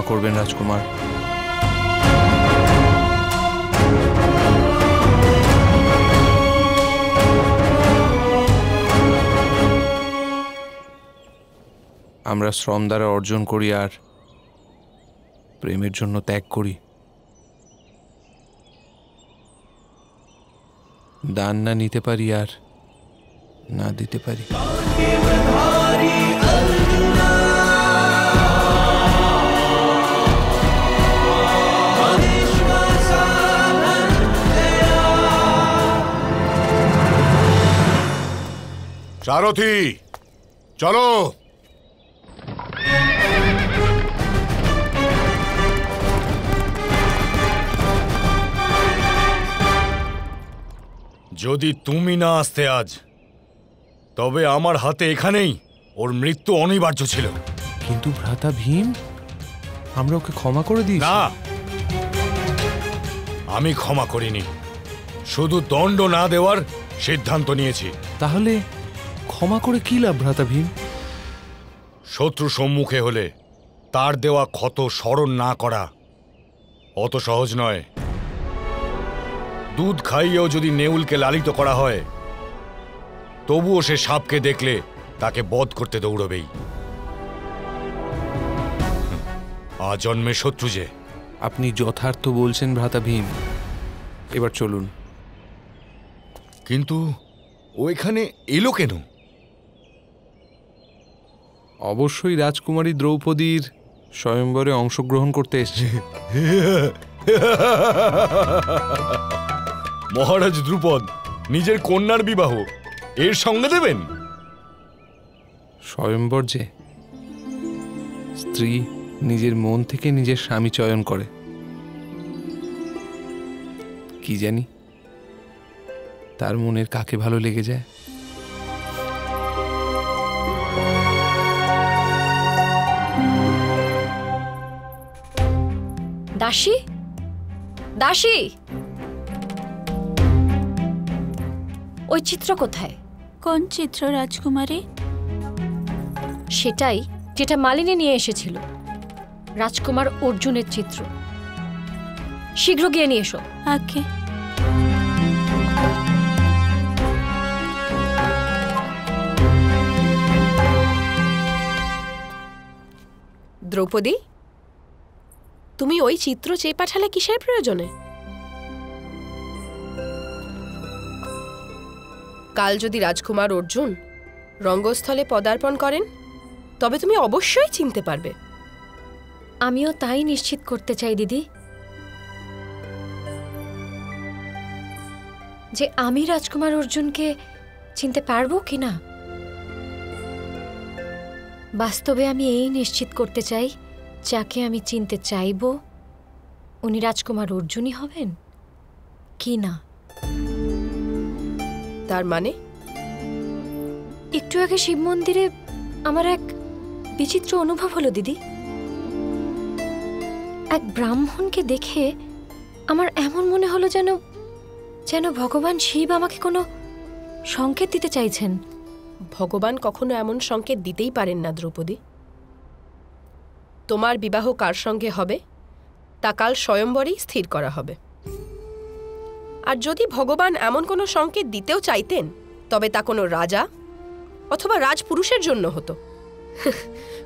ক্ষমা করবেন রাজকুমার। আমরা শ্রম দ্বারা অর্জন করি আর প্রেমের জন্য ত্যাগ করি। দান না নিতে পারি আর না দিতে পারি। সারথি চলো। যদি তুমি না আসতে আজ, তবে আমার হাতে এখানেই ওর মৃত্যু অনিবার্য ছিল। কিন্তু ভ্রাতা ভীম, আমরা ওকে ক্ষমা করে দিই না, আমি ক্ষমা করিনি, শুধু দণ্ড না দেওয়ার সিদ্ধান্ত নিয়েছি। তাহলে ক্ষমা করে কি লাভ ভ্রাতা ভীম? শত্রু সম্মুখে হলে তার দেওয়া ক্ষত স্মরণ না করা অত সহজ নয়। দুধ খাইয়েও যদি নেউলকে লালিত করা হয়, তবুও সে সাপকে দেখলে তাকে বধ করতে দৌড়বেই। আজন্মে শত্রু যে। আপনি যথার্থ বলছেন ভ্রাতা ভীম, এবার চলুন। কিন্তু ও এখানে এলো কেন? অবশ্যই রাজকুমারী দ্রৌপদীর স্বয়ংবরে অংশগ্রহণ করতে এসেছে। মহারাজ দ্রুপদ নিজের কন্যার বিবাহ এর সঙ্গে দেবেন? স্বয়ংবর যে স্ত্রী নিজের মন থেকে নিজের স্বামী চয়ন করে, কি জানি তার মনের কাকে ভালো লেগে যায়। দাসী, দাসী, ওই চিত্র কোথায়? কোন চিত্র রাজকুমারী? সেটাই যেটা মালিনী নিয়ে এসেছিল, রাজকুমার অর্জুনের চিত্র। শীঘ্র গিয়ে নিয়ে এসো। আগে দ্রৌপদী, তুমি ওই চিত্র চেয়ে পাঠালে কিসের প্রয়োজনে? কাল যদি রাজকুমার অর্জুন রঙ্গস্থলে পদার্পণ করেন, তবে তুমি অবশ্যই চিনতে পারবে। আমিও তাই নিশ্চিত করতে চাই দিদি, যে আমি রাজকুমার অর্জুনকে চিনতে পারবো কিনা। বাস্তবে আমি এই নিশ্চিত করতে চাই, যাকে আমি চিনতে চাইব উনি রাজকুমার অর্জুনই হবেন কি না। তার মানে? একটু আগে শিব মন্দিরে আমার এক বিচিত্র অনুভব হলো দিদি। এক ব্রাহ্মণকে দেখে আমার এমন মনে হলো যেন যেন ভগবান শিব আমাকে কোনো সংকেত দিতে চাইছেন। ভগবান কখনো এমন সংকেত দিতেই পারেন না দ্রৌপদী। তোমার বিবাহ কার সঙ্গে হবে তা কাল স্বয়ম্বরেই স্থির করা হবে। আর যদি ভগবান এমন কোনো সংকেত দিতেও চাইতেন, তবে তা কোনো রাজা অথবা রাজপুরুষের জন্য হতো,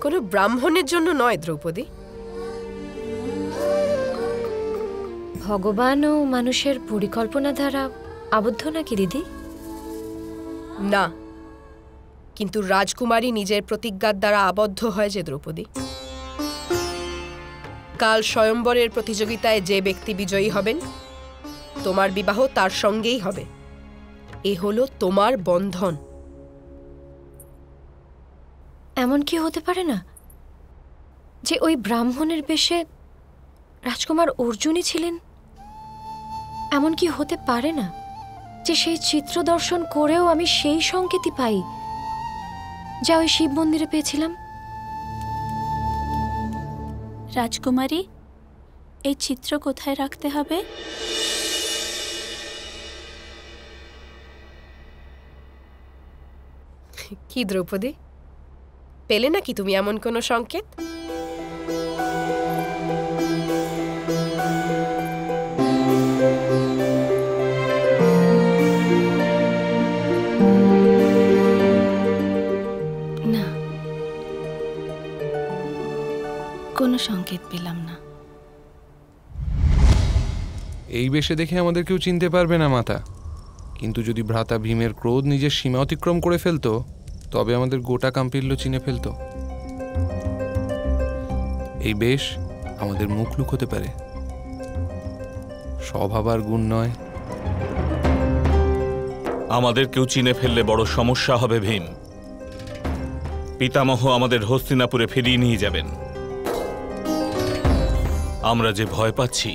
কোনো ব্রাহ্মণের জন্য নয় দ্রৌপদী। ভগবান ও মানুষের পরিকল্পনা দ্বারা আবদ্ধ নাকি দিদি? না, কিন্তু রাজকুমারী নিজের প্রতিজ্ঞার দ্বারা আবদ্ধ হয় যে দ্রৌপদী। কাল স্বয়ম্বরের প্রতিযোগিতায় যে ব্যক্তি বিজয়ী হবেন, তোমার বিবাহ তার সঙ্গেই হবে। এ হলো তোমার বন্ধন। এমন কি হতে পারে না যে ওই ব্রাহ্মণের বেশে রাজকুমার অর্জুনই ছিলেন? এমন কি হতে পারে না যে সেই চিত্র দর্শন করেও আমি সেই সংকেতই পাই যা ওই শিব মন্দিরে পেয়েছিলাম? রাজকুমারী, এই চিত্র কোথায় রাখতে হবে? কি দ্রৌপদী, পেলে নাকি তুমি এমন কোনো সংকেত? সংকেত পেলাম না। এই বেশে দেখে আমাদের কেউ চিনতে পারবে না মাতা, কিন্তু যদি ভ্রাতা ভীমের ক্রোধ নিজের সীমা অতিক্রম করে ফেলতো তবে আমাদের গোটা কাম্পিল্য চিনে ফেলতো। এই বেশ আমাদের মুখ লুকোতে পারে, স্বভাব আর গুণ নয়। আমাদের কেউ চিনে ফেললে বড় সমস্যা হবে ভীম। পিতামহ আমাদের হস্তিনাপুরে ফিরিয়ে নিয়ে যাবেন। আমরা যে ভয় পাচ্ছি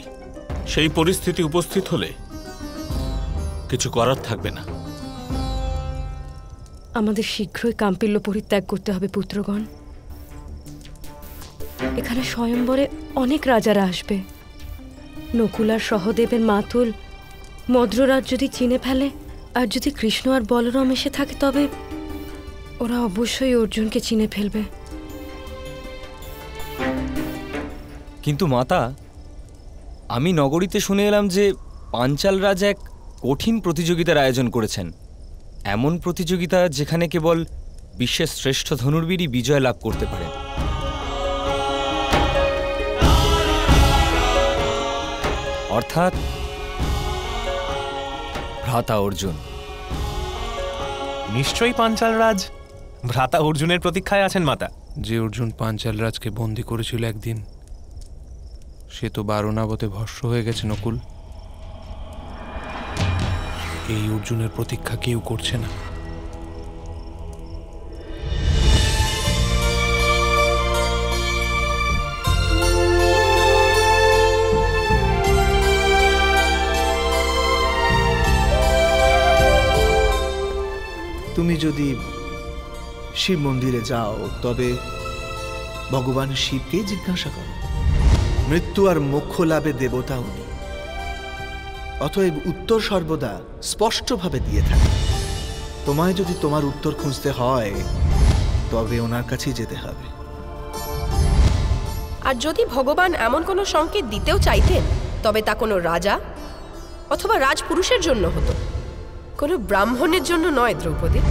সেই পরিস্থিতি উপস্থিত হলে কিছু করার থাকবে না। আমাদের শীঘ্রই কাম্পিল্য পরিত্যাগ করতে হবে পুত্রগণ। এখানে স্বয়ম্বরে অনেক রাজারা আসবে। নকুল আর সহদেবের মাতুল মদ্ররাজ যদি চিনে ফেলে, আর যদি কৃষ্ণ আর বলরাম এসে থাকে, তবে ওরা অবশ্যই অর্জুনকে চিনে ফেলবে। কিন্তু মাতা, আমি নগরীতে শুনে এলাম যে পাঞ্চাল রাজ এক কঠিন প্রতিযোগিতার আয়োজন করেছেন। এমন প্রতিযোগিতা যেখানে কেবল বিশ্বের শ্রেষ্ঠ ধনুর্বীরই বিজয় লাভ করতে পারেন। অর্থাৎ ভ্রাতা অর্জুন। নিশ্চয়ই পাঞ্চাল রাজ ভ্রাতা অর্জুনের প্রতীক্ষায় আছেন মাতা। যে অর্জুন পাঞ্চাল রাজকে বন্দি করেছিল একদিন, সে তো বারণাবতে ভস্ম হয়ে গেছে নকুল। এই অর্জুনের প্রতীক্ষা কেউ করছে না। তুমি যদি শিব মন্দিরে যাও তবে ভগবান শিবকে জিজ্ঞাসা করো। মৃত্যু আর মোক্ষ লাভে দেবতা উনি, অতএব উত্তর সর্বদা স্পষ্টভাবে দিয়ে থাকে। তোমায় যদি তোমার উত্তর খুঁজতে হয় তবে ওনার কাছেই যেতে হবে। আর যদি ভগবান এমন কোনো সংকেত দিতেও চাইতেন তবে তা কোনো রাজা অথবা রাজপুরুষের জন্য হতো, কোনো ব্রাহ্মণের জন্য নয় দ্রৌপদী।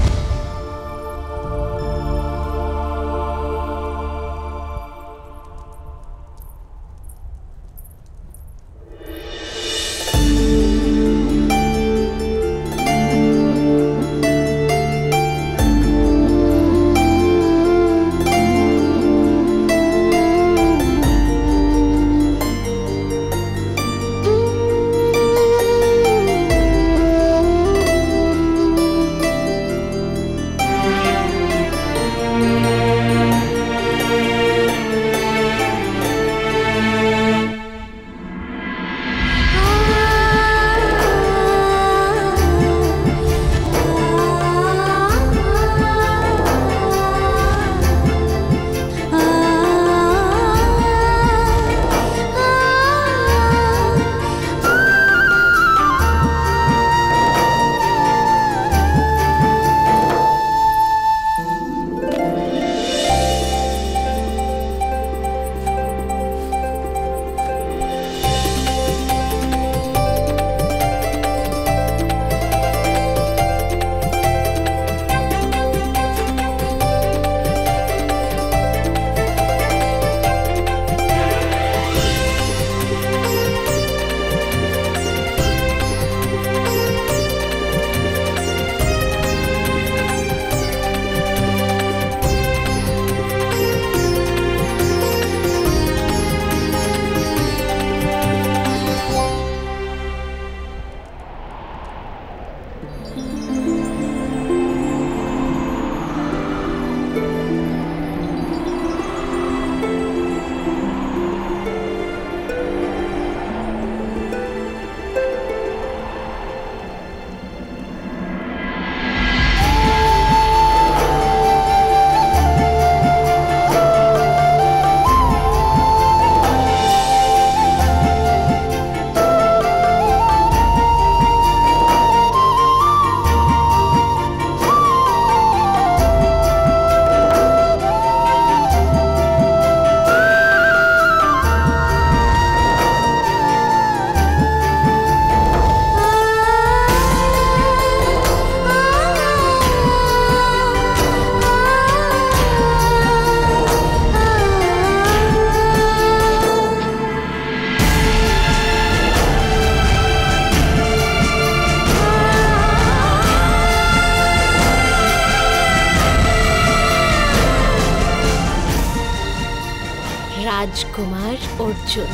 অর্জুন।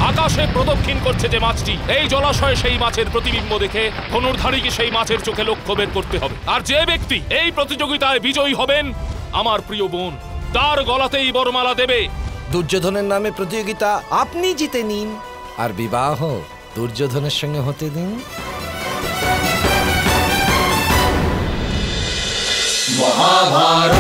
আকাশে প্রদক্ষিণ করছে যে মাছটি, এই জলাশয়ে সেই মাছের প্রতিবিম্ব দেখে ধনুর্ধারীকে সেই মাছের চোখে লক্ষ্য বের করতে হবে। আর যে ব্যক্তি এই প্রতিযোগিতায় বিজয়ী হবেন, আমার প্রিয় বোন তার গলাতেই বরমালা দেবে। দুর্যোধনের নামে প্রতিযোগিতা আপনি জিতে নিন, আর বিবাহ দুর্যোধনের সঙ্গে হতে দিন। মহাভারত।